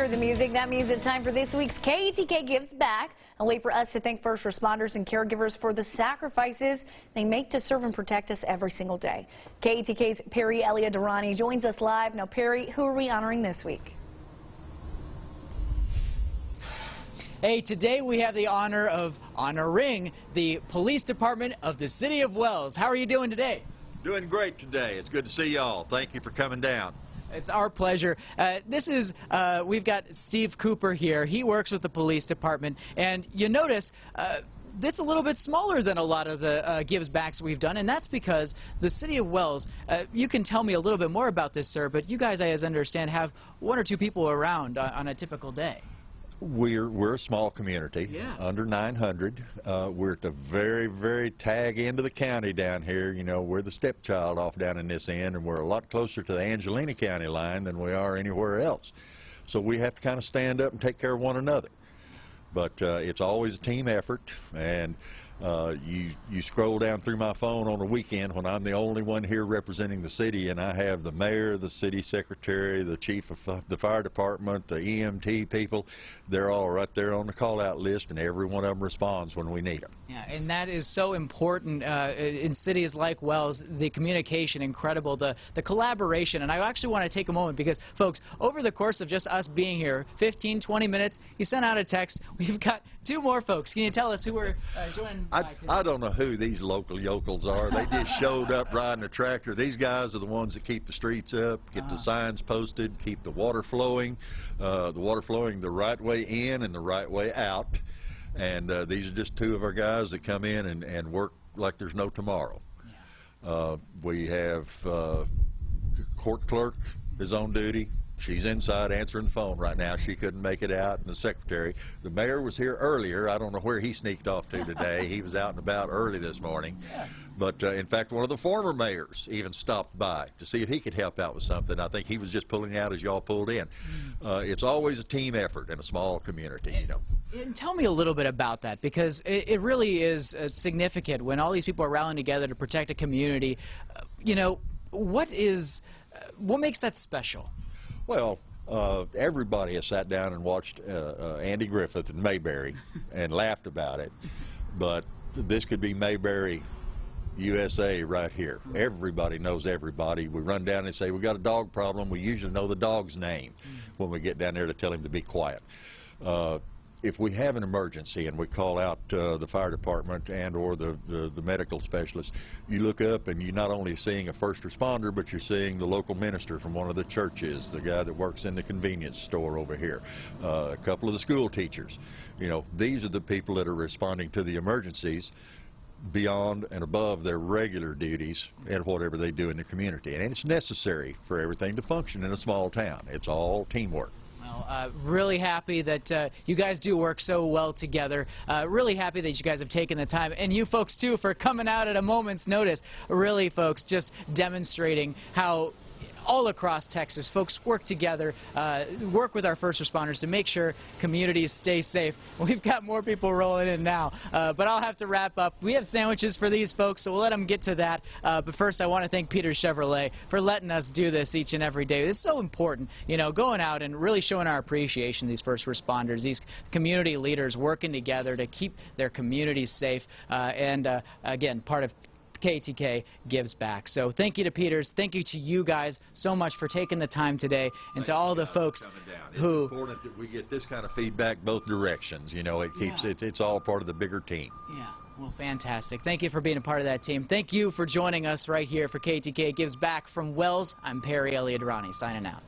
hear the music, that means it's time for this week's KETK Gives Back. A way for us to thank first responders and caregivers for the sacrifices they make to serve and protect us every single day. KETK's Perry Elliott Durrani joins us live. Now, Perry, who are we honoring this week? Hey, today we have the honor of honoring the police department of the city of Wells. How are you doing today? Doing great today. It's good to see y'all. Thank you for coming down. It's our pleasure. We've got Steve Cooper here. He works with the police department, and you notice it's a little bit smaller than a lot of the gives backs we've done, and that's because the city of Wells, you can tell me a little bit more about this, sir, but you guys, as I understand, have one or two people around on a typical day. We're a small community, yeah. Under 900. We're at the very, very tag end of the county down here. You know, we're the stepchild off down in this end, and we're a lot closer to the Angelina County line than we are anywhere else. So we have to kind of stand up and take care of one another. But it's always a team effort, and you scroll down through my phone on a weekend when I'm the only one here representing the city, and I have the mayor, the city secretary, the chief of the fire department, the EMT people. They're all right there on the call-out list, and every one of them responds when we need them. Yeah, and that is so important in cities like Wells. The communication, incredible, the collaboration. And I actually want to take a moment because, folks, over the course of just us being here, 15, 20 minutes, you sent out a text. We've got two more folks. Can you tell us who we're joining? I don't know who these local yokels are. They just showed up riding a tractor. These guys are the ones that keep the streets up, get the signs posted, keep the water flowing the right way in and the right way out. And these are just two of our guys that come in and work like there's no tomorrow. Yeah. We have court clerk is on duty. She's inside answering the phone right now. She couldn't make it out. And the secretary. The mayor was here earlier. I don't know where he sneaked off to today. He was out and about early this morning. Yeah. But in fact, one of the former mayors even stopped by to see if he could help out with something. I think he was just pulling out as y'all pulled in. It's always a team effort in a small community, you know. And tell me a little bit about that, because it really is significant when all these people are rallying together to protect a community. You know, what makes that special? Well, everybody has sat down and watched Andy Griffith and Mayberry and laughed about it, but this could be Mayberry, USA right here. Everybody knows everybody. We run down and say, we got a dog problem. We usually know the dog's name when we get down there to tell him to be quiet. If we have an emergency and we call out the fire department and or the medical specialist, you look up and you're not only seeing a first responder, but you're seeing the local minister from one of the churches, the guy that works in the convenience store over here, a couple of the school teachers. You know, these are the people that are responding to the emergencies beyond and above their regular duties and whatever they do in the community. And it's necessary for everything to function in a small town. It's all teamwork. Really happy that you guys do work so well together. Really happy that you guys have taken the time, and you folks too for coming out at a moment's notice. Really, folks, just demonstrating how all across Texas, folks work together, work with our first responders to make sure communities stay safe. We've got more people rolling in now, but I'll have to wrap up. We have sandwiches for these folks, so we'll let them get to that. But first, I want to thank Peter Chevrolet for letting us do this each and every day. It's so important, you know, going out and really showing our appreciation to these first responders, these community leaders working together to keep their communities safe, and again, part of KETK Gives Back. So thank you to Peters, thank you to you guys so much for taking the time today, and to all the folks who... It's important that we get this kind of feedback both directions. You know, it keeps it's all part of the bigger team. Yeah, well, fantastic. Thank you for being a part of that team. Thank you for joining us right here for KETK Gives Back from Wells. I'm Perry Elliott Durrani, signing out.